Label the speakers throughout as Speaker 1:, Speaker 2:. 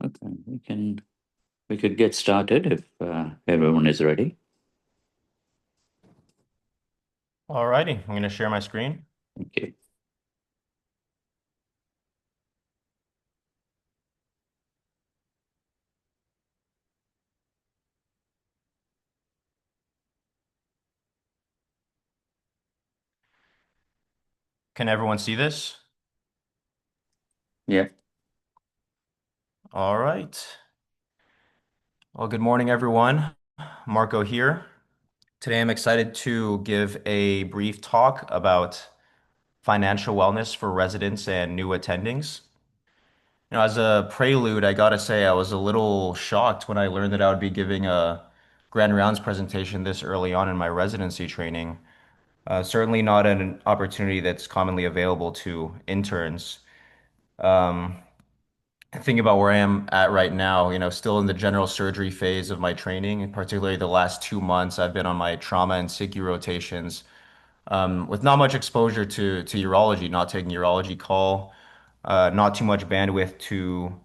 Speaker 1: Okay, we could get started if everyone is ready.
Speaker 2: Alrighty, I'm going to share my screen.
Speaker 1: Okay.
Speaker 2: Can everyone see this?
Speaker 1: Yeah.
Speaker 2: All right. Well, good morning, everyone. Marco here. Today, I'm excited to give a brief talk about financial wellness for residents and new attendings. As a prelude, I gotta say I was a little shocked when I learned that I would be giving a grand rounds presentation this early on in my residency training. Certainly not an opportunity that's commonly available to interns. Um, Think about where I am at right now, still in the general surgery phase of my training, and particularly the last 2 months, I've been on my trauma and SICU rotations, with not much exposure to urology, not taking urology call, not too much bandwidth to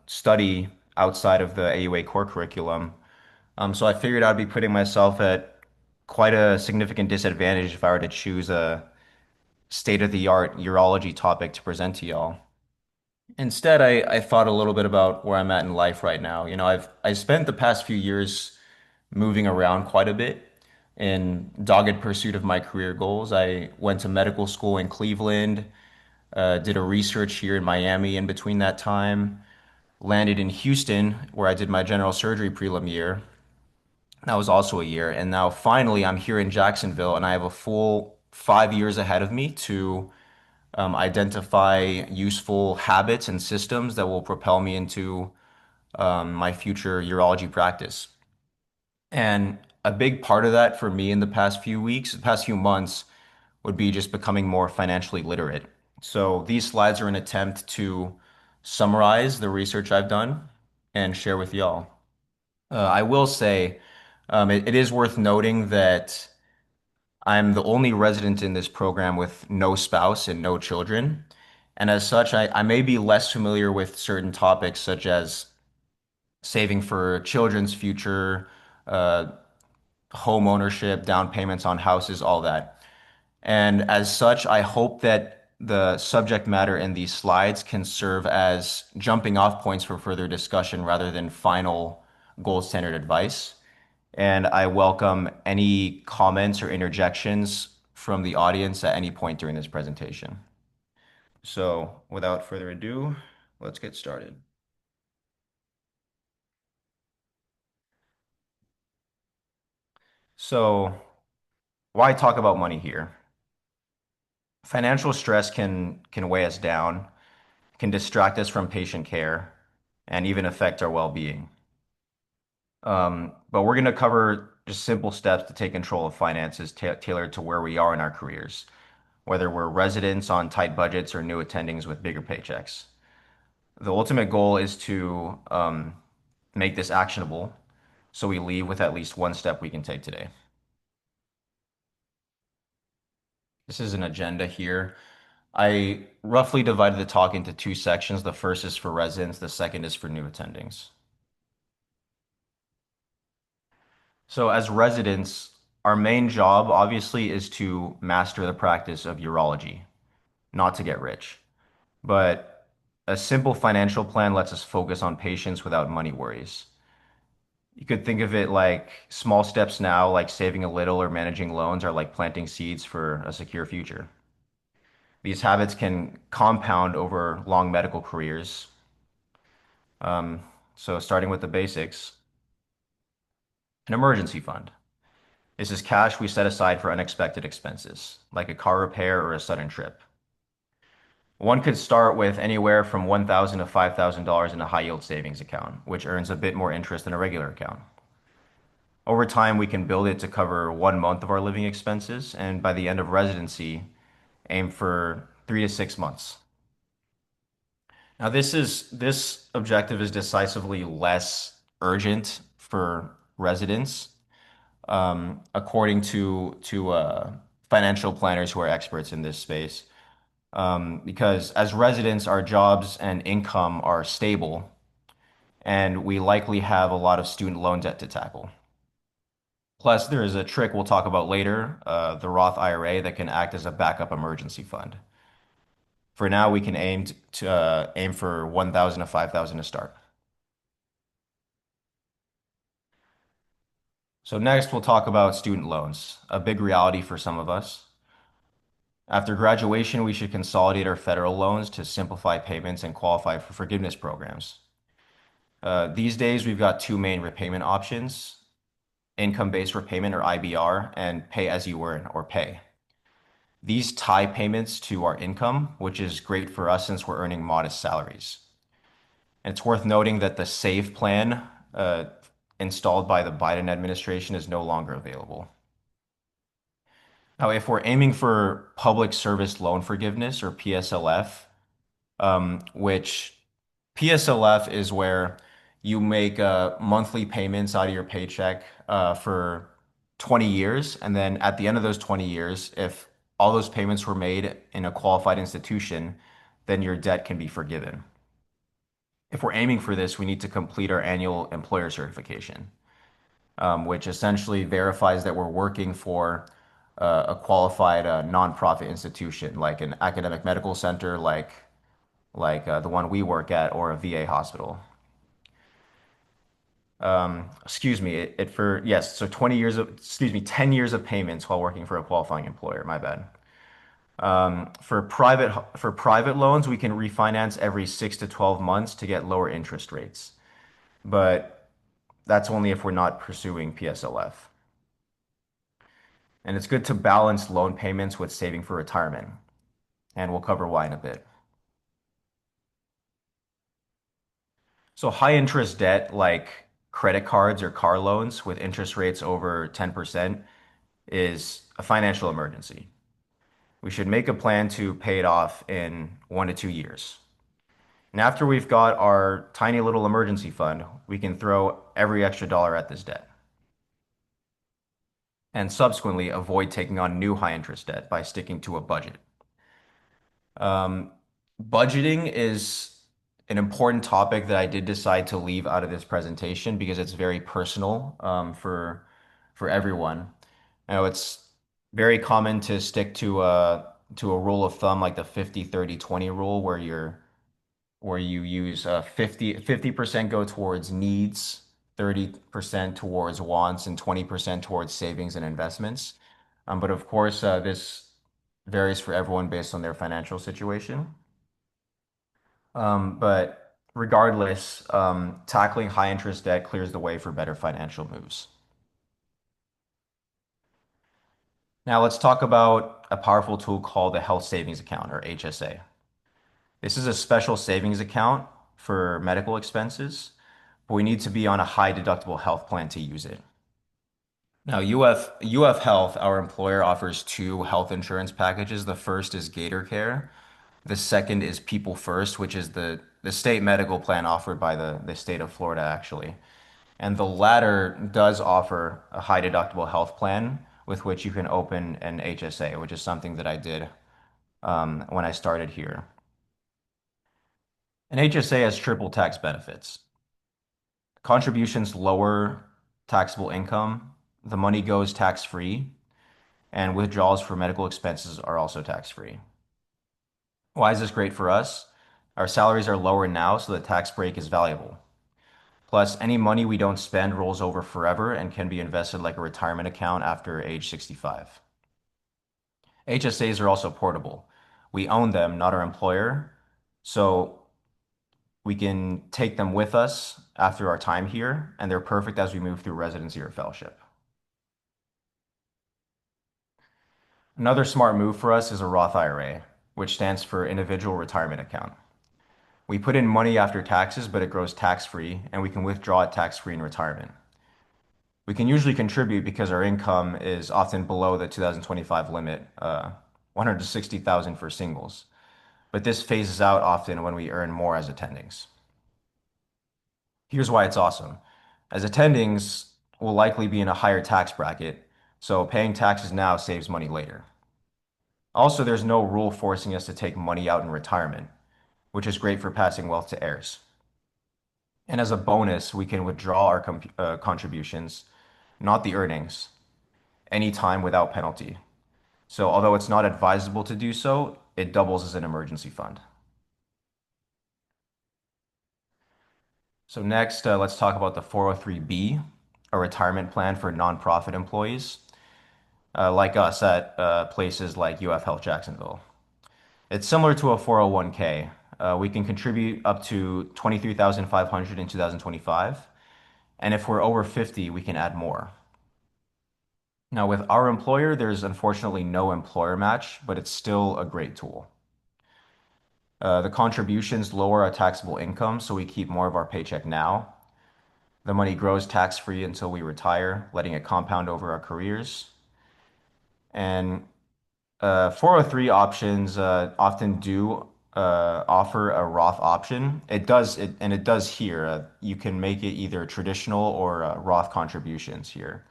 Speaker 2: study outside of the AUA core curriculum. So I figured I'd be putting myself at quite a significant disadvantage if I were to choose a state-of-the-art urology topic to present to y'all. Instead, I thought a little bit about where I'm at in life right now. I spent the past few years moving around quite a bit in dogged pursuit of my career goals. I went to medical school in Cleveland, did a research here in Miami in between that time, landed in Houston where I did my general surgery prelim year. That was also a year, and now finally I'm here in Jacksonville, and I have a full 5 years ahead of me to identify useful habits and systems that will propel me into my future urology practice. And a big part of that for me in the past few weeks, the past few months, would be just becoming more financially literate. So these slides are an attempt to summarize the research I've done and share with y'all. I will say it is worth noting that I'm the only resident in this program with no spouse and no children. And as such, I may be less familiar with certain topics such as saving for children's future, uh, home ownership, down payments on houses, all that. And as such, I hope that the subject matter in these slides can serve as jumping off points for further discussion rather than final gold standard advice. And I welcome any comments or interjections from the audience at any point during this presentation. So without further ado, let's get started. So why talk about money here? Financial stress can weigh us down, can distract us from patient care, and even affect our well-being. But we're going to cover just simple steps to take control of finances tailored to where we are in our careers, whether we're residents on tight budgets or new attendings with bigger paychecks. The ultimate goal is to make this actionable so we leave with at least one step we can take today. This is an agenda here. I roughly divided the talk into two sections. The first is for residents, the second is for new attendings. So, as residents, our main job obviously is to master the practice of urology, not to get rich. But a simple financial plan lets us focus on patients without money worries. You could think of it like small steps now, like saving a little or managing loans, are like planting seeds for a secure future. These habits can compound over long medical careers. Um, so, starting with the basics, an emergency fund. This is cash we set aside for unexpected expenses, like a car repair or a sudden trip. One could start with anywhere from $1,000 to $5,000 in a high yield savings account, which earns a bit more interest than a regular account. Over time, we can build it to cover 1 month of our living expenses, and by the end of residency, aim for 3 to 6 months. Now, this objective is decisively less urgent for residents, according to financial planners who are experts in this space. Because as residents, our jobs and income are stable. and we likely have a lot of student loan debt to tackle. Plus, there is a trick we'll talk about later, the Roth IRA that can act as a backup emergency fund. For now, we can aim for 1,000 to 5,000 to start. So next, we'll talk about student loans, a big reality for some of us. After graduation, we should consolidate our federal loans to simplify payments and qualify for forgiveness programs. These days, we've got two main repayment options, income-based repayment or IBR, and pay as you earn or pay. These tie payments to our income, which is great for us since we're earning modest salaries. And it's worth noting that the SAVE plan installed by the Biden administration is no longer available. Now, if we're aiming for public service loan forgiveness or PSLF, which PSLF is where you make monthly payments out of your paycheck for 20 years. And then at the end of those 20 years, if all those payments were made in a qualified institution, then your debt can be forgiven. If we're aiming for this, we need to complete our annual employer certification, which essentially verifies that we're working for a qualified nonprofit institution, like an academic medical center, like the one we work at, or a VA hospital. Excuse me, it for yes, so 20 years of, excuse me, 10 years of payments while working for a qualifying employer. My bad. For private loans, we can refinance every 6 to 12 months to get lower interest rates, but that's only if we're not pursuing PSLF. And it's good to balance loan payments with saving for retirement, and we'll cover why in a bit. So high interest debt like credit cards or car loans with interest rates over 10% is a financial emergency. We should make a plan to pay it off in 1 to 2 years. And after we've got our tiny little emergency fund, we can throw every extra dollar at this debt and subsequently avoid taking on new high interest debt by sticking to a budget. Um, Budgeting is an important topic that I did decide to leave out of this presentation because it's very personal for everyone. I know it's very common to stick to a rule of thumb like the 50/30/20 rule where you use 50% go towards needs, 30% towards wants, and 20% towards savings and investments. But of course, this varies for everyone based on their financial situation. But regardless, tackling high interest debt clears the way for better financial moves. Now let's talk about a powerful tool called the Health Savings Account or HSA. This is a special savings account for medical expenses, but we need to be on a high deductible health plan to use it. Now, UF Health, our employer, offers two health insurance packages. The first is Gator Care. The second is People First, which is the state medical plan offered by the state of Florida, actually. And the latter does offer a high deductible health plan with which you can open an HSA, which is something that I did when I started here. An HSA has triple tax benefits. Contributions lower taxable income, the money goes tax-free, and withdrawals for medical expenses are also tax-free. Why is this great for us? Our salaries are lower now, so the tax break is valuable. Plus, any money we don't spend rolls over forever and can be invested like a retirement account after age 65. HSAs are also portable. We own them, not our employer, so we can take them with us after our time here, and they're perfect as we move through residency or fellowship. Another smart move for us is a Roth IRA, which stands for Individual Retirement Account. We put in money after taxes, but it grows tax-free, and we can withdraw it tax-free in retirement. We can usually contribute because our income is often below the 2025 limit, 160,000 for singles. But this phases out often when we earn more as attendings. Here's why it's awesome. As attendings will likely be in a higher tax bracket, so paying taxes now saves money later. Also, there's no rule forcing us to take money out in retirement, which is great for passing wealth to heirs. And as a bonus, we can withdraw our contributions, not the earnings, anytime without penalty. So although it's not advisable to do so, it doubles as an emergency fund. So next, let's talk about the 403(b), a retirement plan for nonprofit employees, like us at places like UF Health Jacksonville. It's similar to a 401(k). We can contribute up to 23,500 in 2025, and if we're over 50, we can add more. Now, with our employer, there's unfortunately no employer match, but it's still a great tool. The contributions lower our taxable income, so we keep more of our paycheck now. The money grows tax-free until we retire, letting it compound over our careers. And 403 options often do offer a Roth option. And it does here. You can make it either traditional or Roth contributions here,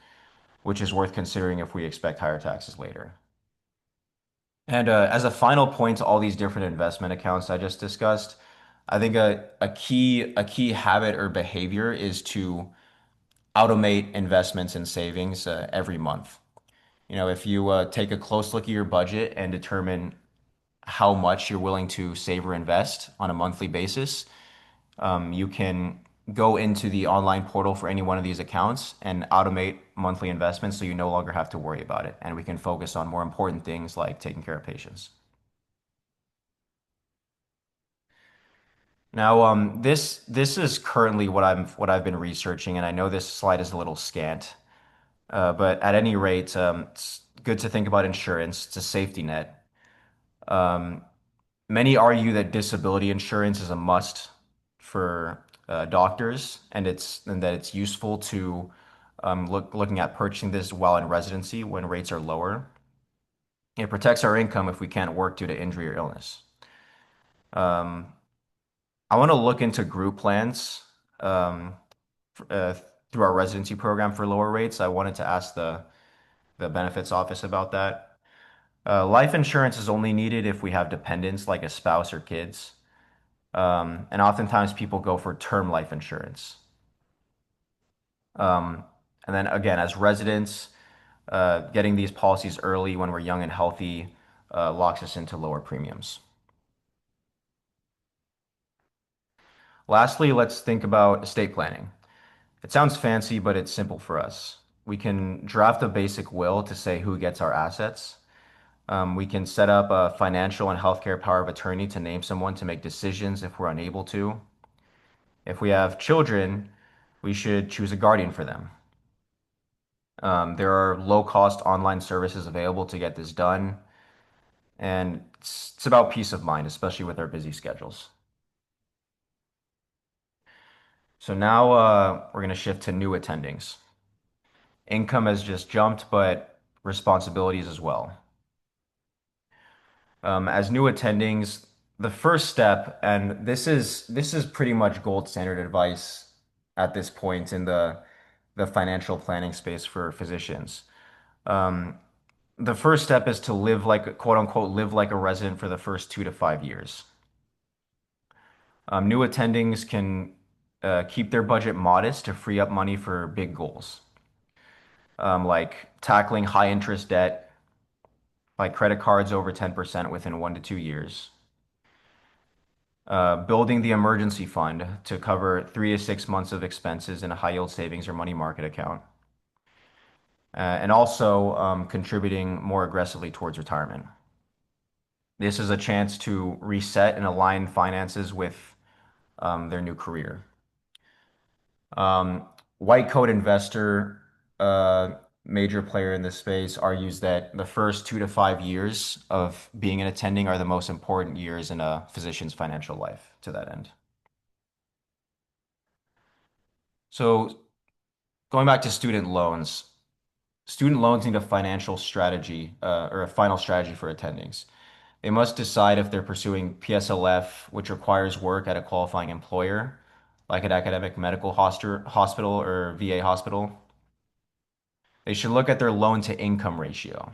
Speaker 2: which is worth considering if we expect higher taxes later. And as a final point to all these different investment accounts I just discussed, I think a key habit or behavior is to automate investments and savings every month. If you take a close look at your budget and determine how much you're willing to save or invest on a monthly basis, you can go into the online portal for any one of these accounts and automate monthly investments so you no longer have to worry about it. And we can focus on more important things like taking care of patients. Now, this is currently what I've been researching, and I know this slide is a little scant, but at any rate, it's good to think about insurance. It's a safety net. Um, Many argue that disability insurance is a must for doctors, and that it's useful to looking at purchasing this while in residency when rates are lower. It protects our income if we can't work due to injury or illness. Um, I want to look into group plans through our residency program for lower rates. I wanted to ask the benefits office about that. Life insurance is only needed if we have dependents like a spouse or kids. And oftentimes people go for term life insurance. Um, and then again, as residents, getting these policies early when we're young and healthy locks us into lower premiums. Lastly, let's think about estate planning. It sounds fancy, but it's simple for us. We can draft a basic will to say who gets our assets. We can set up a financial and healthcare power of attorney to name someone to make decisions if we're unable to. If we have children, we should choose a guardian for them. There are low-cost online services available to get this done, and it's about peace of mind, especially with our busy schedules. So now we're going to shift to new attendings. Income has just jumped, but responsibilities as well. As new attendings, the first step, and this is pretty much gold standard advice at this point in the financial planning space for physicians. Um, the first step is to live like, quote unquote, live like a resident for the first 2 to 5 years. New attendings can keep their budget modest to free up money for big goals, like tackling high interest debt, like credit cards over 10% within 1 to 2 years, building the emergency fund to cover 3 to 6 months of expenses in a high yield savings or money market account, and also contributing more aggressively towards retirement. This is a chance to reset and align finances with their new career. White coat investor, uh, major player in this space, argues that the first 2 to 5 years of being an attending are the most important years in a physician's financial life to that end. So going back to student loans need a financial strategy or a final strategy for attendings. They must decide if they're pursuing PSLF, which requires work at a qualifying employer, like an academic medical hospital or VA hospital. They should look at their loan to income ratio.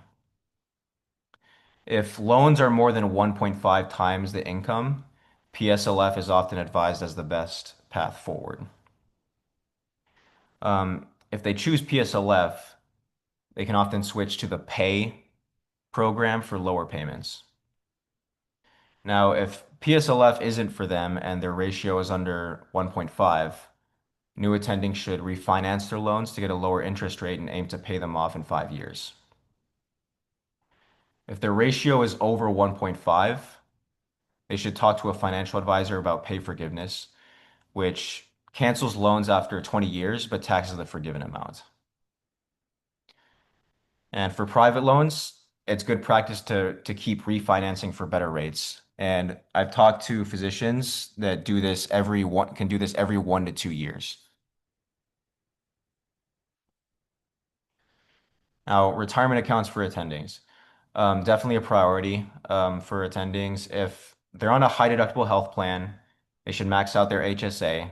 Speaker 2: If loans are more than 1.5 times the income, PSLF is often advised as the best path forward. If they choose PSLF, they can often switch to the PAYE program for lower payments. Now, if PSLF isn't for them and their ratio is under 1.5, new attendings should refinance their loans to get a lower interest rate and aim to pay them off in 5 years. If their ratio is over 1.5, they should talk to a financial advisor about pay forgiveness, which cancels loans after 20 years but taxes the forgiven amount. And for private loans, it's good practice to keep refinancing for better rates. And I've talked to physicians that do this can do this every 1 to 2 years. Now, retirement accounts for attendings. Definitely a priority for attendings. If they're on a high deductible health plan, they should max out their HSA,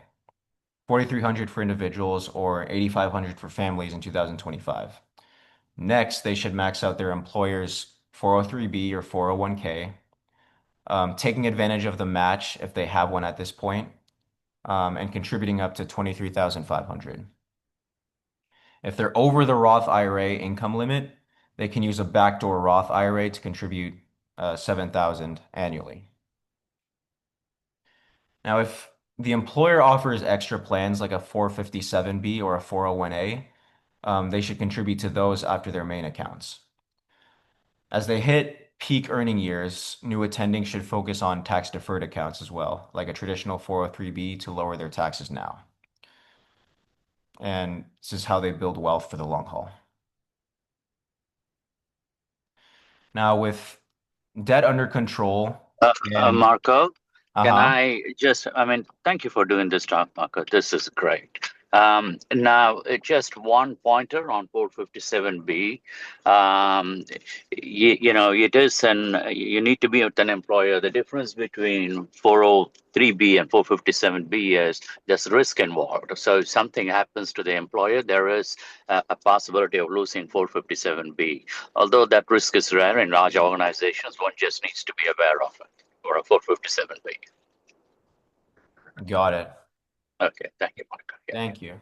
Speaker 2: 4,300 for individuals or 8,500 for families in 2025. Next, they should max out their employer's 403(b) or 401(k), taking advantage of the match if they have one at this point, and contributing up to 23,500. If they're over the Roth IRA income limit, they can use a backdoor Roth IRA to contribute 7,000 annually. Now, if the employer offers extra plans like a 457(b) or a 401(a), they should contribute to those after their main accounts. As they hit peak earning years, new attendings should focus on tax deferred accounts as well, like a traditional 403(b) to lower their taxes now. And this is how they build wealth for the long haul. Now, with debt under control and
Speaker 1: Marco, can
Speaker 2: uh-huh.
Speaker 1: I just, I mean, thank you for doing this talk, Marco. This is great. Now, just one pointer on 457B. It is you need to be with an employer. The difference between 403B and 457B is there's risk involved. So if something happens to the employer, there is a possibility of losing 457B. Although that risk is rare in large organizations, one just needs to be aware of it or a 457B.
Speaker 2: Got it.
Speaker 1: Okay, thank you, Marco. Yeah.
Speaker 2: Thank you.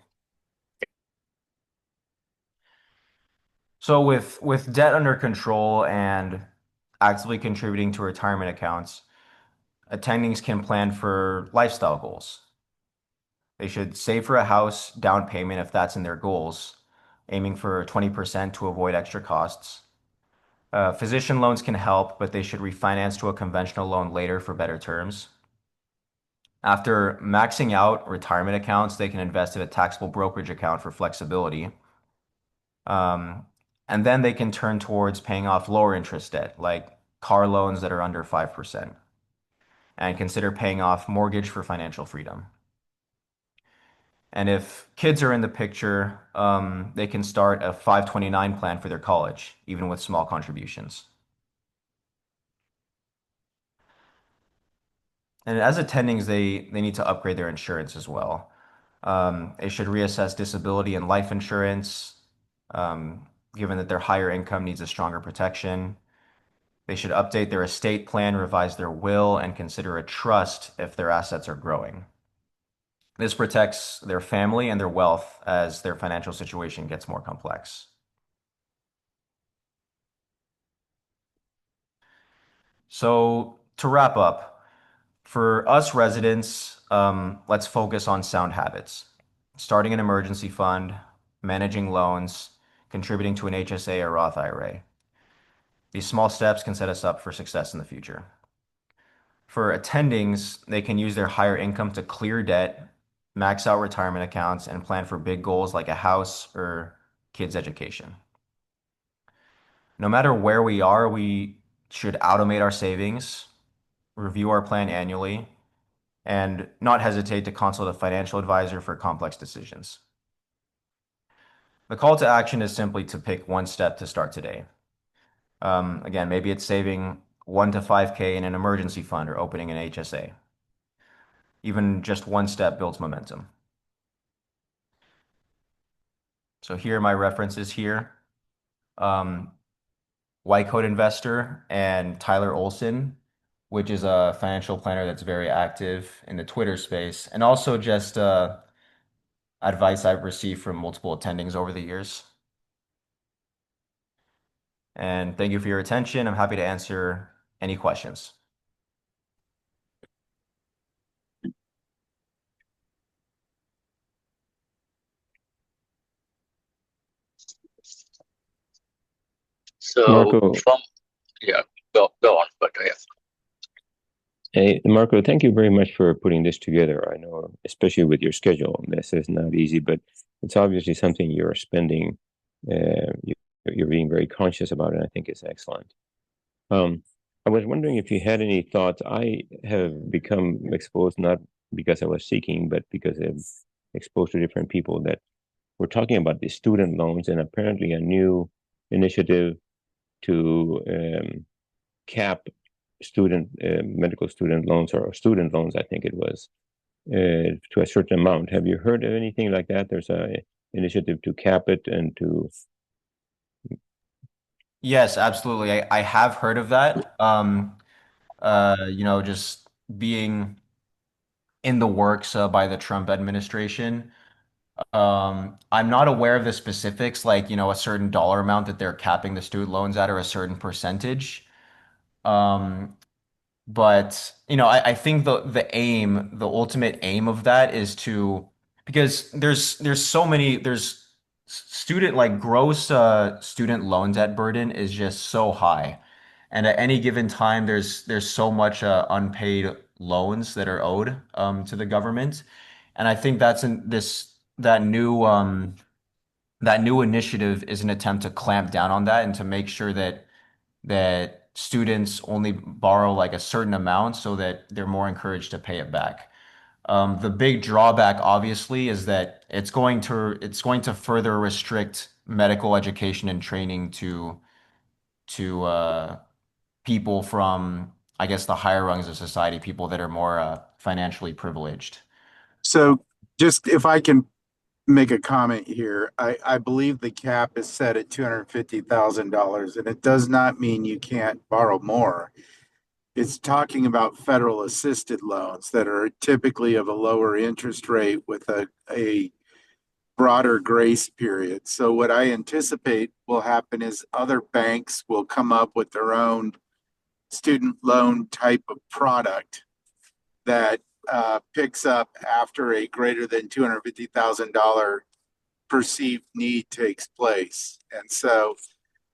Speaker 2: So with debt under control and actively contributing to retirement accounts, attendings can plan for lifestyle goals. They should save for a house down payment if that's in their goals, aiming for 20% to avoid extra costs. Physician loans can help, but they should refinance to a conventional loan later for better terms. After maxing out retirement accounts, they can invest in a taxable brokerage account for flexibility. Um, and then they can turn towards paying off lower interest debt, like car loans that are under 5%, and consider paying off mortgage for financial freedom. And if kids are in the picture, they can start a 529 plan for their college, even with small contributions. And as attendings, they need to upgrade their insurance as well. They should reassess disability and life insurance, given that their higher income needs a stronger protection. They should update their estate plan, revise their will, and consider a trust if their assets are growing. This protects their family and their wealth as their financial situation gets more complex. So, to wrap up, for us residents, let's focus on sound habits. Starting an emergency fund, managing loans, contributing to an HSA or Roth IRA. These small steps can set us up for success in the future. For attendings, they can use their higher income to clear debt, max out retirement accounts, and plan for big goals like a house or kids' education. No matter where we are, we should automate our savings, review our plan annually, and not hesitate to consult a financial advisor for complex decisions. The call to action is simply to pick one step to start today. Again, maybe it's saving 1 to 5K in an emergency fund or opening an HSA. Even just one step builds momentum. So here are my references here. White Coat Investor and Tyler Olson which is a financial planner that's very active in the Twitter space, and also just advice I've received from multiple attendings over the years. And thank you for your attention. I'm happy to answer any questions.
Speaker 1: So
Speaker 3: Marco,
Speaker 1: from yeah, go on, but yeah.
Speaker 3: hey, Marco, thank you very much for putting this together. I know, especially with your schedule, this is not easy, but it's obviously something you're spending, you, you're being very conscious about, and I think it's excellent. Um, I was wondering if you had any thoughts. I have become exposed, not because I was seeking, but because I'm exposed to different people that were talking about the student loans and apparently a new initiative to cap student medical student loans or student loans, I think it was, to a certain amount. Have you heard of anything like that? There's a initiative to cap it and to.
Speaker 2: Yes, absolutely. I have heard of that. Just being in the works by the Trump administration. I'm not aware of the specifics, like, a certain dollar amount that they're capping the student loans at or a certain percentage. Um, But I think the ultimate aim of that is to because there's so many student like gross student loan debt burden is just so high, and at any given time there's so much unpaid loans that are owed to the government, and I think that's in this that new initiative is an attempt to clamp down on that and to make sure that students only borrow like a certain amount so that they're more encouraged to pay it back. The big drawback, obviously, is that it's going to further restrict medical education and training to people from, I guess, the higher rungs of society, people that are more financially privileged.
Speaker 4: So just if I can make a comment here, I believe the cap is set at $250,000, and it does not mean you can't borrow more. It's talking about federal assisted loans that are typically of a lower interest rate with a broader grace period. So what I anticipate will happen is other banks will come up with their own student loan type of product that picks up after a greater than $250,000 perceived need takes place. And so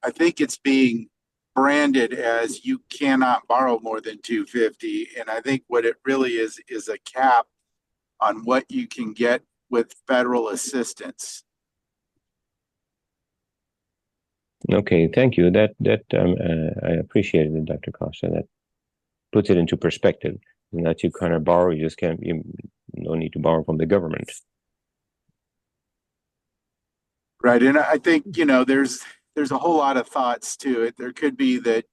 Speaker 4: I think it's being branded as you cannot borrow more than 250. And I think what it really is a cap on what you can get with federal assistance.
Speaker 3: Okay, thank you. I appreciate it, Dr. Costa. That puts it into perspective. Not you kind of borrow, you just can't. You no need to borrow from the government.
Speaker 4: Right. And I think, there's a whole lot of thoughts to it. There could be that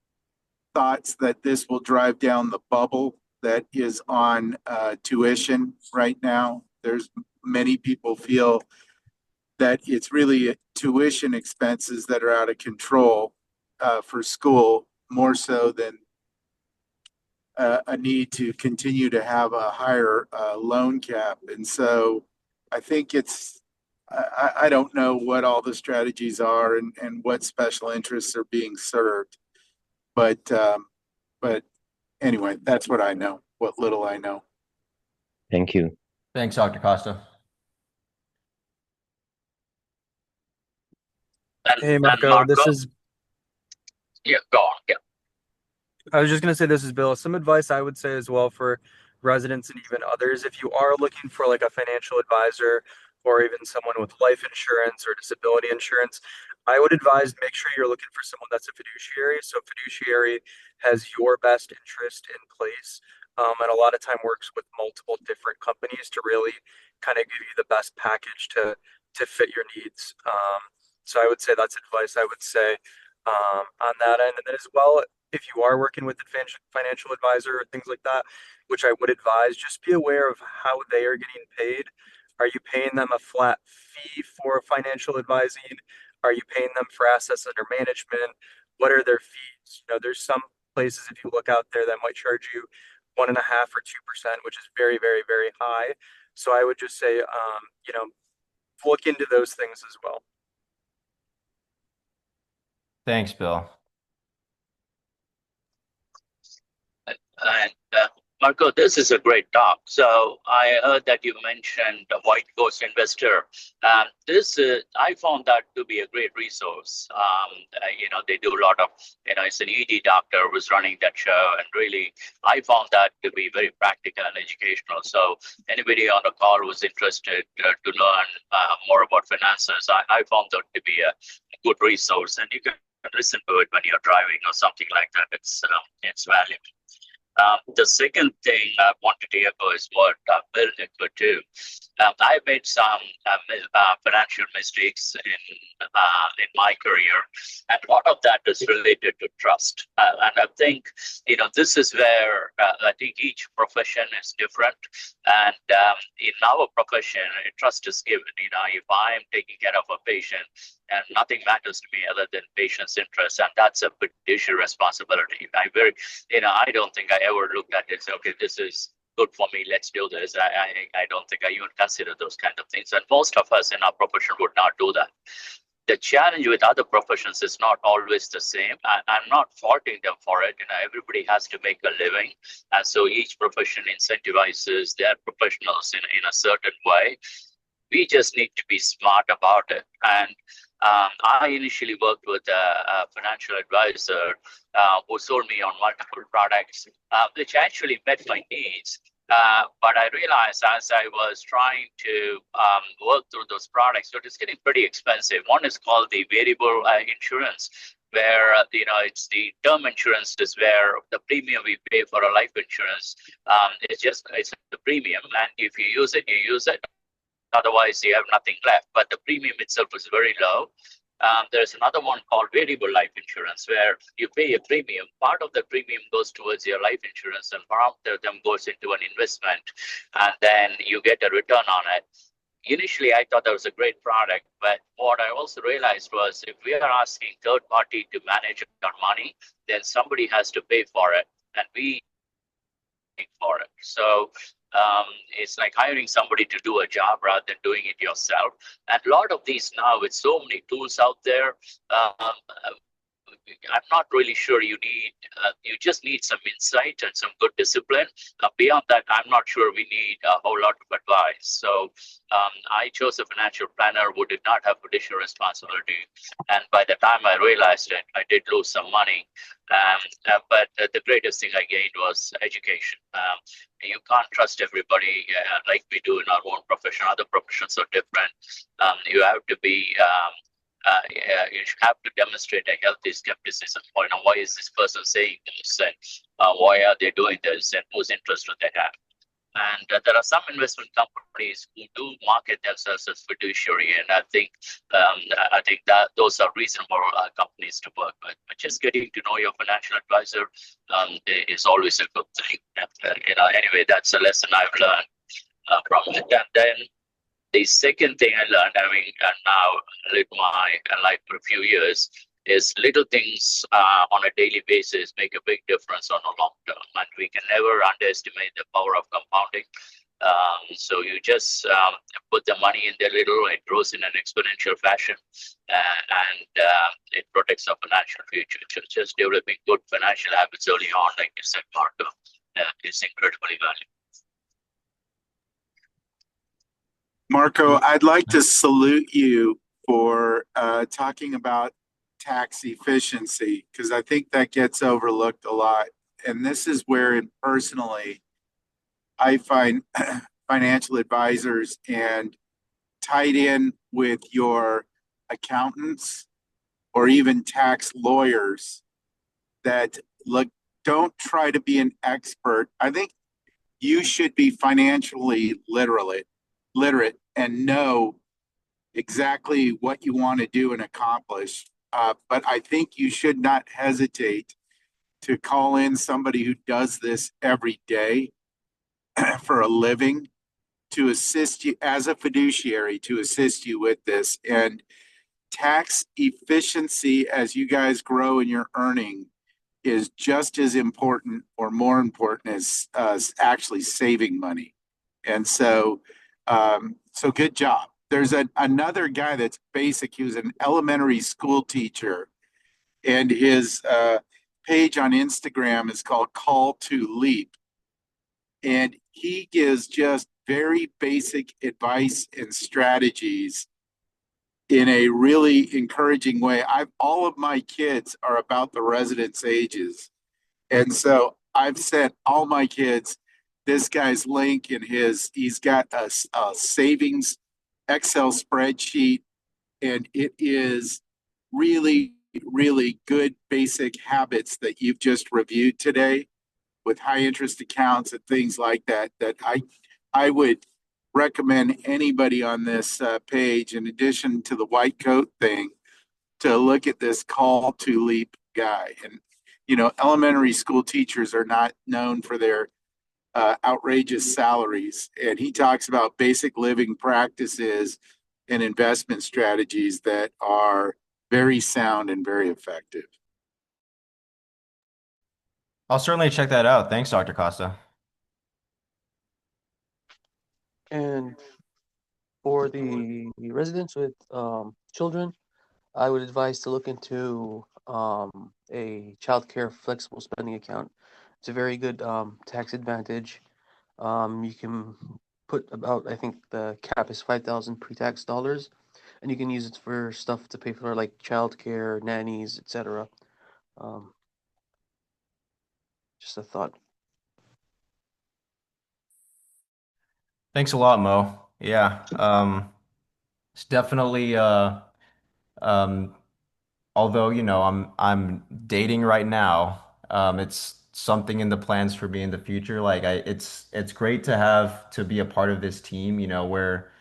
Speaker 4: thoughts that this will drive down the bubble that is on tuition right now. There's many people feel that it's really tuition expenses that are out of control for school more so than a need to continue to have a higher loan cap. And so I think I don't know what all the strategies are and what special interests are being served. But but anyway, that's what I know, what little I know.
Speaker 3: Thank you.
Speaker 2: Thanks, Dr. Costa.
Speaker 5: Hey
Speaker 1: And
Speaker 5: Marco,
Speaker 1: Marco,
Speaker 5: this is
Speaker 1: yeah, go on, yeah.
Speaker 5: I was just gonna say this is Bill. Some advice I would say as well for residents and even others, if you are looking for like a financial advisor or even someone with life insurance or disability insurance, I would advise make sure you're looking for someone that's a fiduciary. So fiduciary has your best interest in place, and a lot of time works with multiple different companies to really kind of give you the best package to fit your needs. So I would say that's advice I would say on that end, and then as well if you are working with a financial advisor or things like that, which I would advise, just be aware of how they are getting paid. Are you paying them a flat fee for financial advising? Are you paying them for assets under management? What are their fees? There's some places, if you look out there, that might charge you 1.5% or 2%, which is very, very, very high. So I would just say, look into those things as well.
Speaker 2: Thanks, Bill.
Speaker 1: And Marco, this is a great talk. So I heard that you mentioned a white ghost investor. I found that to be a great resource. They do a lot of, it's an ED doctor who's running that show, and really, I found that to be very practical and educational. So anybody on the call who's interested to learn more about finances, I found that to be a good resource, and you can listen to it when you're driving or something like that. It's valuable. The second thing I wanted to echo is what Bill echoed too. I made some financial mistakes in my career, and a lot of that is related to trust. And I think this is where I think each profession is different, and in our profession, trust is given. If I'm taking care of a patient, and nothing matters to me other than patient's interest, and that's a fiduciary responsibility. I don't think I ever looked at it and say, okay, this is good for me, let's do this. I don't think I even consider those kind of things, and most of us in our profession would not do that. The challenge with other professions is not always the same. I'm not faulting them for it. Everybody has to make a living, and so each profession incentivizes their professionals in a certain way. We just need to be smart about it. And I initially worked with a financial advisor who sold me on multiple products, which actually met my needs. But I realized as I was trying to work through those products, so it is getting pretty expensive. One is called the variable insurance, where it's the term insurance is where the premium we pay for a life insurance. It's the premium, and if you use it, you use it. Otherwise, you have nothing left. But the premium itself is very low. There's another one called variable life insurance, where you pay a premium. Part of the premium goes towards your life insurance, and part of them goes into an investment, and then you get a return on it. Initially, I thought that was a great product, but what I also realized was if we are asking third party to manage our money, then somebody has to pay for it, and we pay for it. So it's like hiring somebody to do a job rather than doing it yourself. And a lot of these now, with so many tools out there, I'm not really sure you just need some insight and some good discipline. Beyond that, I'm not sure we need a whole lot of advice. So I chose a financial planner who did not have fiduciary responsibility. And by the time I realized it, I did lose some money. But the greatest thing I gained was education. You can't trust everybody like we do in our own profession. Other professions are different. You have to be you have to demonstrate a healthy skepticism. Why is this person saying this, and why are they doing this, and whose interest do they have? And there are some investment companies who do market themselves as fiduciary, and I think that those are reasonable companies to work with. But just getting to know your financial advisor is always a good thing. Anyway, that's a lesson I've learned from it. And then the second thing I learned, having now lived my life for a few years, is little things on a daily basis make a big difference on a long term, and we can never underestimate the power of compounding. So you just put the money in there little, it grows in an exponential fashion, and it protects our financial future. Just developing good financial habits early on, like you said, Marco, is incredibly valuable.
Speaker 4: Marco, I'd like to salute you for talking about tax efficiency, because I think that gets overlooked a lot. And this is where, personally, I find financial advisors and tied in with your accountants or even tax lawyers that don't try to be an expert. I think you should be financially literate and know exactly what you want to do and accomplish. But I think you should not hesitate to call in somebody who does this every day for a living to assist you as a fiduciary, to assist you with this. And tax efficiency, as you guys grow in your earning, is just as important or more important as actually saving money. And so, so good job. There's another guy that's basic. He was an elementary school teacher, and his page on Instagram is called Call to Leap. And he gives just very basic advice and strategies in a really encouraging way. All of my kids are about the residence ages. And so I've sent all my kids this guy's link, and he's got a savings Excel spreadsheet, and it is really, really good basic habits that you've just reviewed today with high interest accounts and things like that, that I would recommend anybody on this page, in addition to the white coat thing, to look at this Call to Leap guy. And, you know, elementary school teachers are not known for their outrageous salaries. And he talks about basic living practices and investment strategies that are very sound and very effective.
Speaker 2: I'll certainly check that out. Thanks, Dr. Costa.
Speaker 6: And for the residents with children, I would advise to look into a childcare flexible spending account. It's a very good tax advantage. You can put about, I think the cap is 5,000 pre-tax dollars, and you can use it for stuff to pay for like childcare, nannies, etc. Um, just a thought.
Speaker 2: Thanks a lot, Mo. Yeah, it's definitely um, although I'm dating right now, it's something in the plans for me in the future. Like it's great to have to be a part of this team, where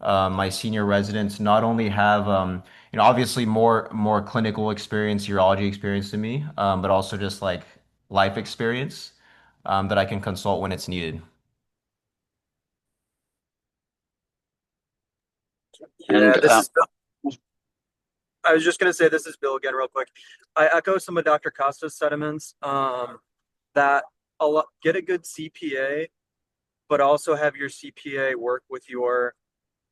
Speaker 2: my senior residents not only have obviously more clinical experience, urology experience than me, but also just like life experience that I can consult when it's needed.
Speaker 5: Yeah,
Speaker 1: And
Speaker 5: this is I was just going to say, this is Bill again, real quick. I echo some of Dr. Costa's sentiments, that get a good CPA, but also have your CPA work with your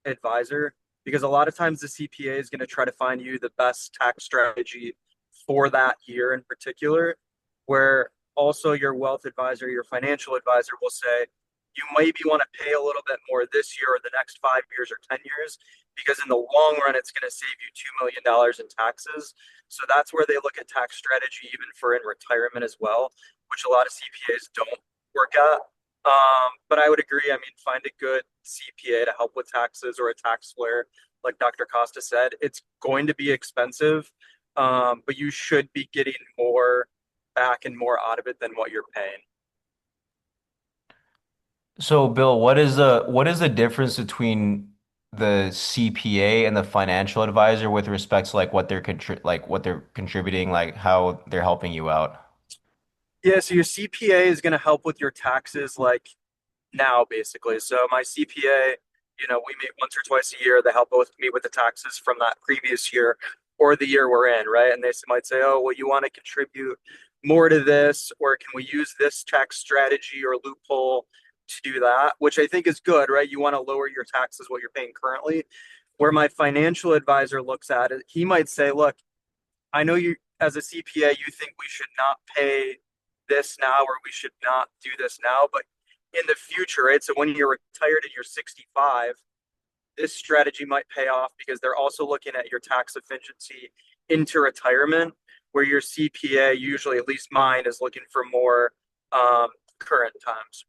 Speaker 5: advisor, because a lot of times the CPA is going to try to find you the best tax strategy for that year in particular, where also your wealth advisor, your financial advisor will say, you maybe want to pay a little bit more this year or the next 5 years or 10 years, because in the long run, it's going to save you $2 million in taxes. So that's where they look at tax strategy, even for in retirement as well, which a lot of CPAs don't work at. But I would agree. I mean, find a good CPA to help with taxes or a tax lawyer, like Dr. Costa said. It's going to be expensive, but you should be getting more back and more out of it than what you're paying.
Speaker 2: So, Bill, what is the difference between the CPA and the financial advisor with respect to like what they're contributing, like how they're helping you out?
Speaker 5: Yeah, so your CPA is going to help with your taxes like now, basically. So my CPA, we meet once or twice a year. They help both me with the taxes from that previous year or the year we're in, right? And they might say, oh, well, you want to contribute more to this, or can we use this tax strategy or loophole to do that? Which I think is good, right? You want to lower your taxes, what you're paying currently. Where my financial advisor looks at it, he might say, look, I know you as a CPA, you think we should not pay this now or we should not do this now, but in the future, right? So when you're retired and you're 65, this strategy might pay off, because they're also looking at your tax efficiency into retirement, where your CPA, usually, at least mine, is looking for more current times.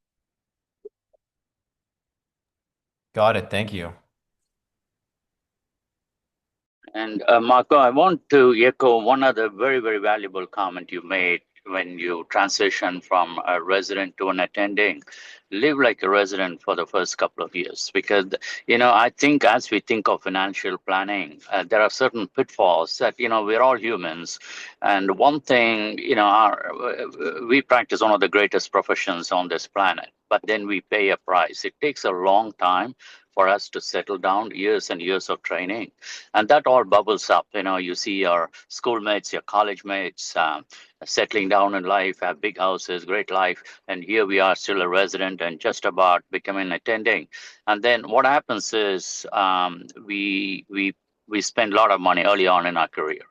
Speaker 2: Got it. Thank you.
Speaker 1: And Marco, I want to echo one other very, very valuable comment you made when you transition from a resident to an attending. Live like a resident for the first couple of years, because I think as we think of financial planning, there are certain pitfalls that we're all humans, and one thing we practice one of the greatest professions on this planet, but then we pay a price. It takes a long time for us to settle down, years and years of training. And that all bubbles up. You see your schoolmates, your college mates settling down in life, have big houses, great life. And here we are still a resident and just about becoming attending. And then what happens is we spend a lot of money early on in our career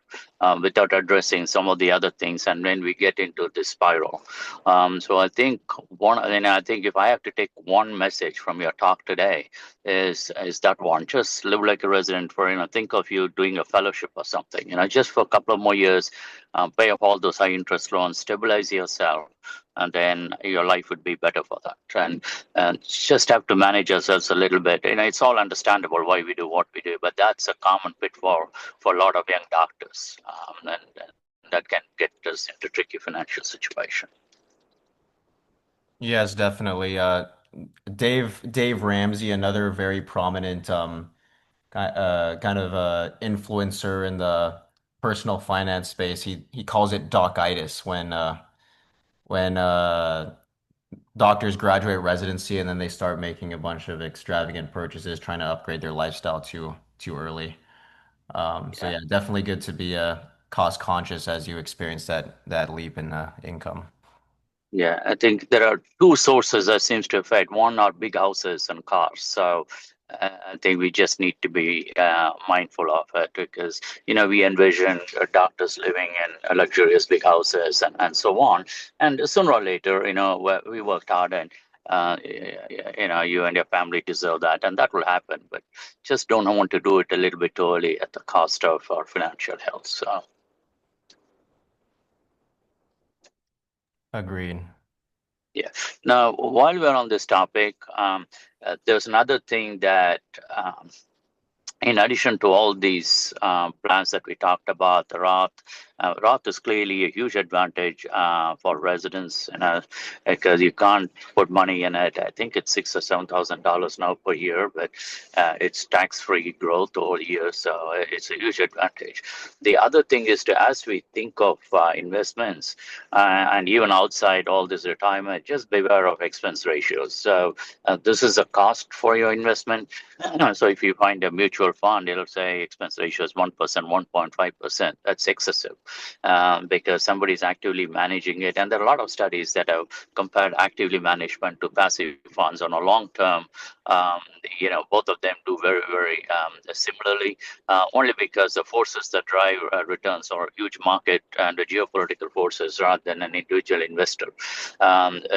Speaker 1: without addressing some of the other things, and then we get into this spiral. So I think if I have to take one message from your talk today, is that one: just live like a resident for think of you doing a fellowship or something. Just for a couple of more years, pay off all those high interest loans, stabilize yourself, and then your life would be better for that. And just have to manage ourselves a little bit. It's all understandable why we do what we do, but that's a common pitfall for a lot of young doctors, and that can get us into tricky financial situation.
Speaker 2: Yes, definitely. Dave Ramsey, another very prominent kind of influencer in the personal finance space. He calls it docitis when doctors graduate residency and then they start making a bunch of extravagant purchases, trying to upgrade their lifestyle too early. So
Speaker 1: Yeah.
Speaker 2: yeah, definitely good to be cost conscious as you experience that leap in income.
Speaker 1: Yeah, I think there are two sources that seems to affect. One are big houses and cars. So I think we just need to be mindful of it, because we envision doctors living in luxurious big houses and so on. And sooner or later, we worked hard, and you and your family deserve that, and that will happen. But just don't want to do it a little bit early at the cost of our financial health. So.
Speaker 2: Agreed.
Speaker 1: Yeah. Now, while we're on this topic, there's another thing that, in addition to all these plans that we talked about, the Roth is clearly a huge advantage for residents, because you can't put money in it. I think it's $6,000 or $7,000 now per year, but it's tax-free growth over years, so it's a huge advantage. The other thing is as we think of investments, and even outside all this retirement, just beware of expense ratios. So this is a cost for your investment. So if you find a mutual fund, it'll say expense ratio is 1%, 1.5%. That's excessive, because somebody's actively managing it. And there are a lot of studies that have compared actively management to passive funds on a long term. Both of them do very, very similarly, only because the forces that drive returns are huge market and the geopolitical forces rather than an individual investor.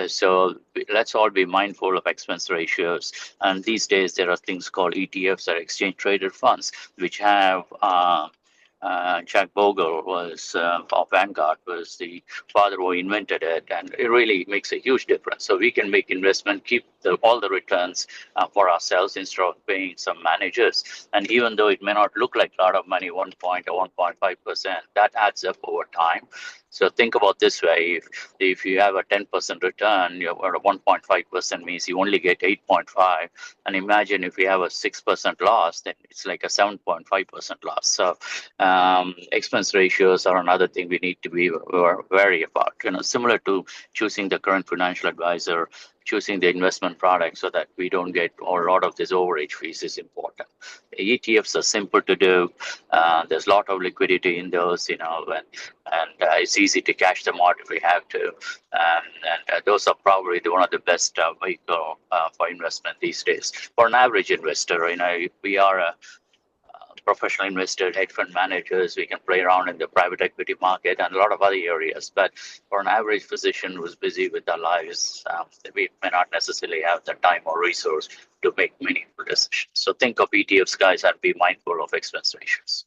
Speaker 1: So let's all be mindful of expense ratios. And these days, there are things called ETFs, or exchange traded funds, which have Jack Bogle of Vanguard was the father who invented it, and it really makes a huge difference. So we can make investment, keep all the returns for ourselves instead of paying some managers. And even though it may not look like a lot of money, 1 point or 1.5%, that adds up over time. So think about this way: if you have a 10% return, or a 1.5% means you only get 8.5. And imagine if you have a 6% loss, then it's like a 7.5% loss. So expense ratios are another thing we need to be wary about. Similar to choosing the current financial advisor, choosing the investment product so that we don't get a lot of this overage fees is important. ETFs are simple to do. There's a lot of liquidity in those, and it's easy to cash them out if we have to. And those are probably one of the best vehicle for investment these days. For an average investor, we are a professional investors, hedge fund managers, we can play around in the private equity market and a lot of other areas. But for an average physician who's busy with their lives, we may not necessarily have the time or resource to make meaningful decisions. So think of ETFs, guys, and be mindful of expense ratios.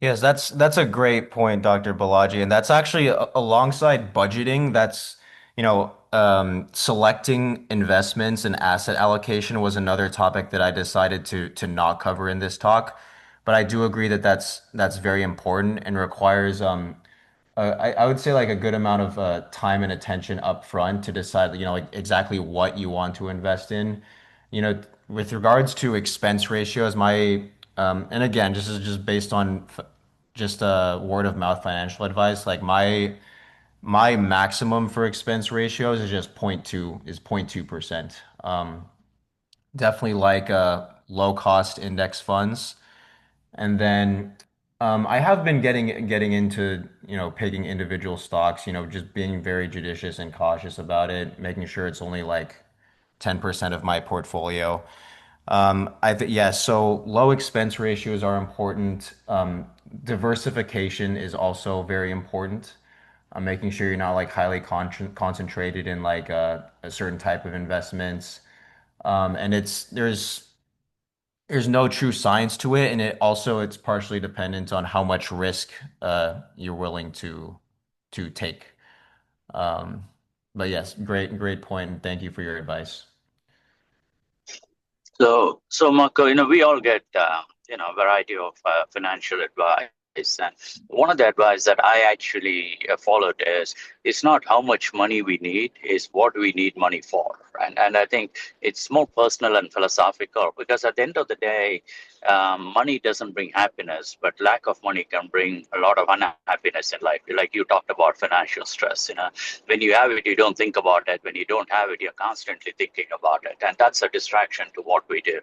Speaker 2: Yes, that's a great point, Dr. Balaji, and that's actually alongside budgeting. That's selecting investments and asset allocation was another topic that I decided to not cover in this talk. But I do agree that that's very important and requires I would say like a good amount of time and attention up front to decide, like exactly what you want to invest in. With regards to expense ratios, and again, this is just based on just word of mouth financial advice. Like my maximum for expense ratios is just 0.2%. definitely like low cost index funds. And then I have been getting into, picking individual stocks, just being very judicious and cautious about it, making sure it's only like 10% of my portfolio. So low expense ratios are important. Diversification is also very important. Making sure you're not like highly concentrated in like a certain type of investments. And there's no true science to it, and it's partially dependent on how much risk you're willing to take. Um, but yes, great point, and thank you for your advice.
Speaker 1: So Marco, we all get, a variety of financial advice. And one of the advice that I actually followed is, it's not how much money we need, is what we need money for. And I think it's more personal and philosophical, because at the end of the day, money doesn't bring happiness, but lack of money can bring a lot of unhappiness in life. Like you talked about financial stress, when you have it, you don't think about it. When you don't have it, you're constantly thinking about it. And that's a distraction to what we do.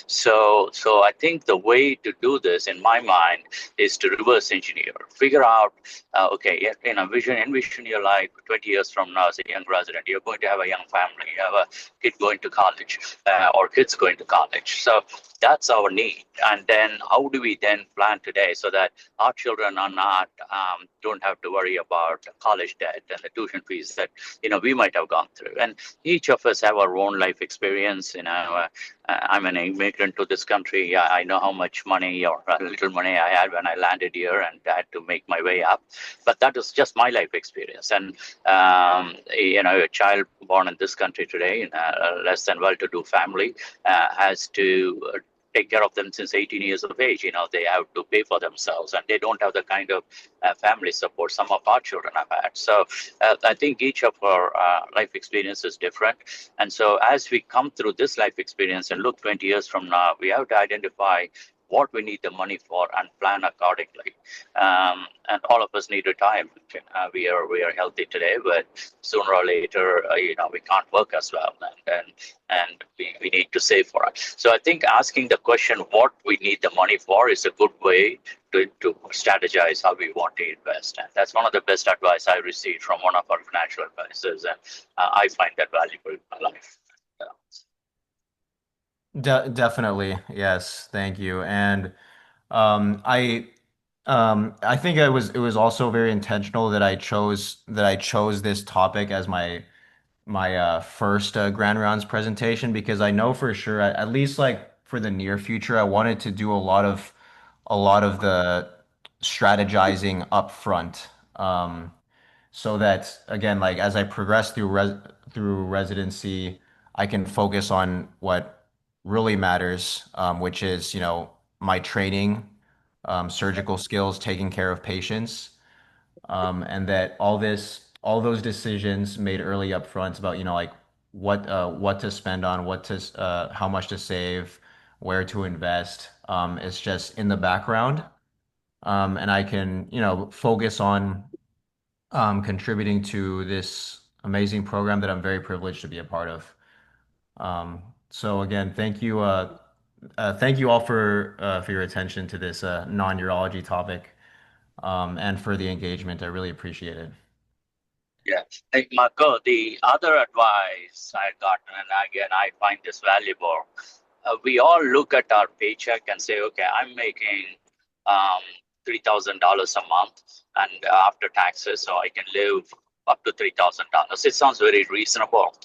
Speaker 1: So I think the way to do this, in my mind, is to reverse engineer, figure out, okay, envision your life 20 years from now as a young resident. You're going to have a young family, you have a kid going to college, or kids going to college. So that's our need. And then how do we then plan today so that our children are not, don't have to worry about college debt and the tuition fees that, we might have gone through. And each of us have our own life experience. I'm an immigrant to this country. I know how much money or little money I had when I landed here, and I had to make my way up. But that is just my life experience. And, a child born in this country today in a less than well-to-do family has to take care of them since 18 years of age. They have to pay for themselves, and they don't have the kind of family support some of our children have had. So I think each of our life experience is different. And so as we come through this life experience and look 20 years from now, we have to identify what we need the money for and plan accordingly. And all of us need retirement. We are healthy today, but sooner or later, we can't work as well, and we need to save for it. So I think asking the question what we need the money for is a good way to strategize how we want to invest. And that's one of the best advice I received from one of our financial advisors, and I find that valuable in my life.
Speaker 2: Definitely, yes, thank you. And um, I I think it was also very intentional that I chose this topic as my first Grand Rounds presentation, because I know for sure, at least like for the near future, I wanted to do a lot of the strategizing up front. So that again, like as I progress through residency, I can focus on what really matters, which is, my training, surgical skills, taking care of patients, and that all those decisions made early up front about, like what to spend on, how much to save, where to invest, is just in the background, and I can, focus on contributing to this amazing program that I'm very privileged to be a part of. So again, thank you all for your attention to this non-urology topic, and for the engagement. I really appreciate it.
Speaker 1: Yeah. Hey, Marco, the other advice I got, and again, I find this valuable. We all look at our paycheck and say, okay, I'm making um, $3,000 a month, and after taxes, so I can live up to $3,000. It sounds very reasonable.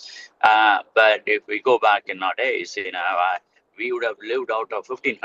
Speaker 1: But if we go back in our days, we would have lived out of $1,500.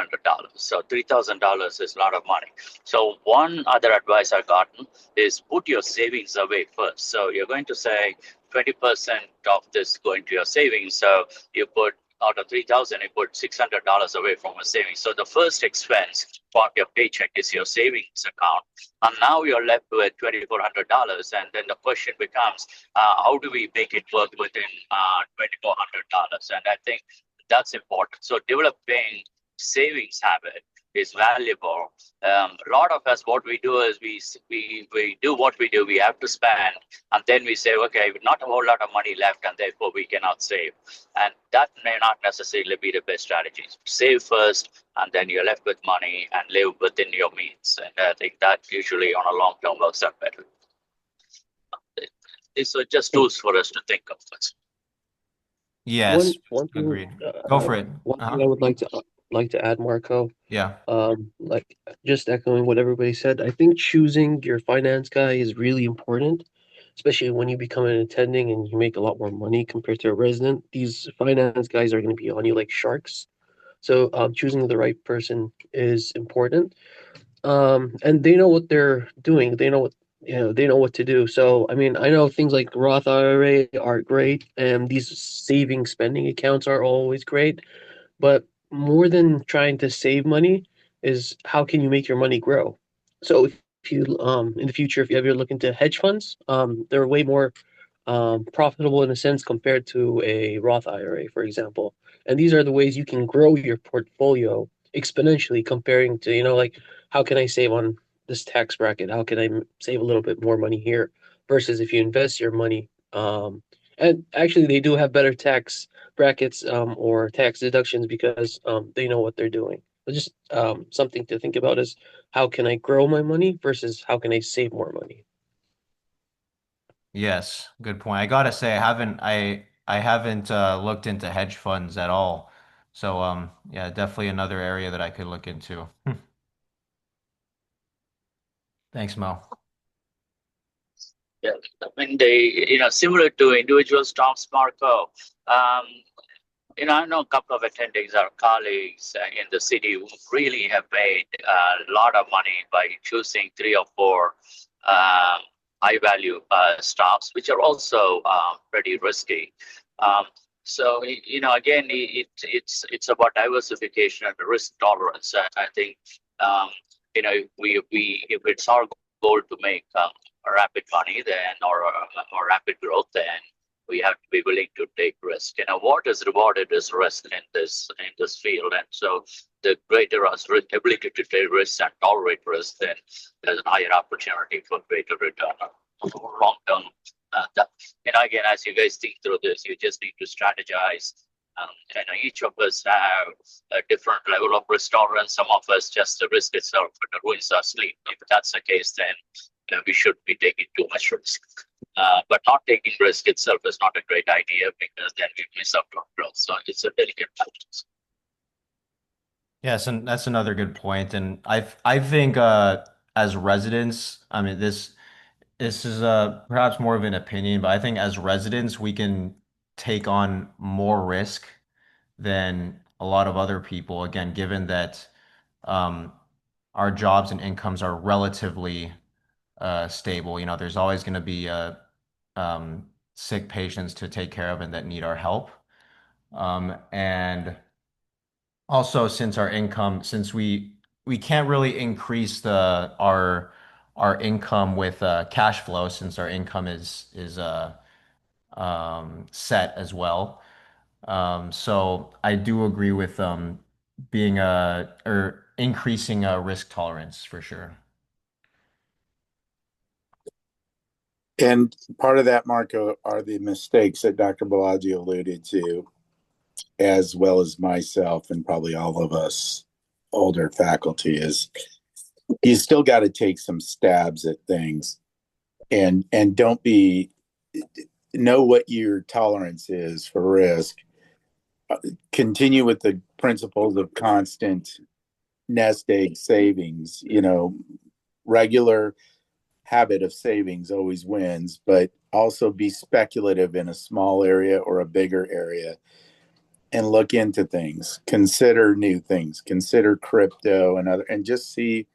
Speaker 1: So $3,000 is a lot of money. So one other advice I've gotten is put your savings away first. So you're going to say 20% of this going to your savings. So you put out of 3,000, you put $600 away from a savings. So the first expense for your paycheck is your savings account. And now you're left with $2,400. And then the question becomes, how do we make it work within $2,400? And I think that's important. So developing savings habit is valuable. A lot of us, what we do is we do what we do. We have to spend, and then we say, okay, not a whole lot of money left, and therefore we cannot save. And that may not necessarily be the best strategy. Save first, and then you're left with money and live within your means. And I think that usually on a long term works out better. These are just tools for us to think of.
Speaker 2: Yes,
Speaker 6: One thing,
Speaker 2: agreed. Go for it.
Speaker 6: one thing
Speaker 2: Uh-huh.
Speaker 6: I would like to add, Marco.
Speaker 2: Yeah.
Speaker 6: Like just echoing what everybody said, I think choosing your finance guy is really important, especially when you become an attending and you make a lot more money compared to a resident. These finance guys are going to be on you like sharks. So choosing the right person is important. And they know what they're doing. They know what they know what to do. So I mean, I know things like Roth IRA are great, and these saving spending accounts are always great. But more than trying to save money is how can you make your money grow? So if you in the future, if you ever look into hedge funds, they're way more profitable in a sense compared to a Roth IRA, for example. And these are the ways you can grow your portfolio exponentially comparing to, like, how can I save on this tax bracket? How can I save a little bit more money here? Versus if you invest your money, and actually they do have better tax brackets or tax deductions because they know what they're doing. But just something to think about is how can I grow my money versus how can I save more money?
Speaker 2: Yes, good point. I gotta say, I haven't looked into hedge funds at all. So yeah, definitely another area that I could look into. Thanks, Mo.
Speaker 1: Yeah, I mean, similar to individual stocks, Marco. Um, I know a couple of attendings, our colleagues in the city, who really have made a lot of money by choosing three or four um, high value stocks, which are also pretty risky. Um, so, again, it's about diversification and risk tolerance. I think, um, we if it's our goal to make rapid money, then or rapid growth, then we have to be willing to take risk. What is rewarded is risk in this field, and so the greater our ability to take risks and tolerate risk, then there's a higher opportunity for greater return on long term. Again, as you guys think through this, you just need to strategize. Each of us have a different level of risk tolerance. Some of us just the risk itself ruins our sleep. If that's the case, then we should be taking too much risk. But not taking risk itself is not a great idea because then we miss out on growth. So it's a delicate balance.
Speaker 2: Yes, and that's another good point. And I think as residents, I mean this is perhaps more of an opinion, but I think as residents we can take on more risk than a lot of other people. Again, given that um, our jobs and incomes are relatively stable. There's always going to be um, sick patients to take care of and that need our help. And also, since we can't really increase our income with cash flow, since our income is set as well. So I do agree with being or increasing risk tolerance for sure.
Speaker 4: And part of that, Marco, are the mistakes that Dr. Balaji alluded to, as well as myself and probably all of us older faculty, is you still got to take some stabs at things and don't be know what your tolerance is for risk. Continue with the principles of constant nest egg savings. Regular habit of savings always wins, but also be speculative in a small area or a bigger area and look into things. Consider new things. Consider crypto and just see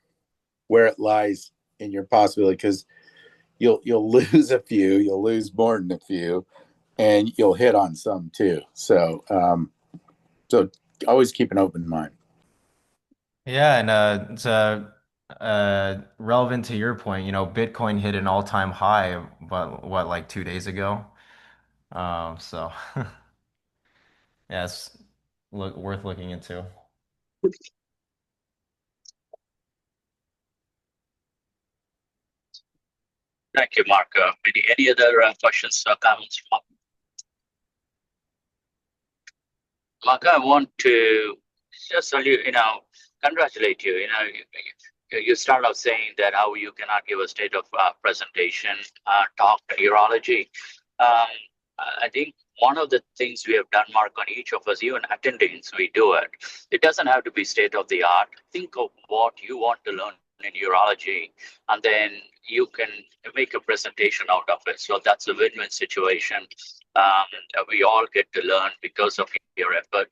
Speaker 4: where it lies in your possibility, because you'll lose a few, you'll lose more than a few, and you'll hit on some too. So always keep an open mind.
Speaker 2: Yeah, and it's relevant to your point. Bitcoin hit an all-time high, but what, like 2 days ago? So yeah, it's worth looking into.
Speaker 1: Thank you, Mark. Any other questions or comments? Mark, I want to just tell you, congratulate you. You start off saying that how you cannot give a state of presentation talk to urology. I think one of the things we have done, Mark, on each of us, even attendings, we do it. It doesn't have to be state of the art. Think of what you want to learn in urology, and then you can make a presentation out of it. So that's a win-win situation. We all get to learn because of your effort.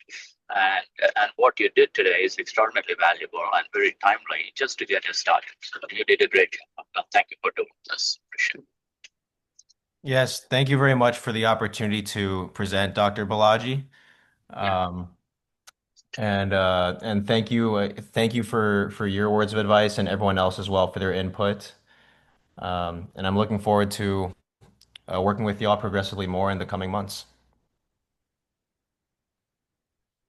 Speaker 1: And what you did today is extraordinarily valuable and very timely just to get you started. So you did a great job. Thank you for doing this. Appreciate it.
Speaker 2: Yes, thank you very much for the opportunity to present, Dr. Balaji. And thank you for your words of advice and everyone else as well for their input. And I'm looking forward to working with y'all progressively more in the coming months.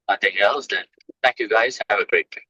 Speaker 1: Nothing else then. Thank you guys. Have a great day.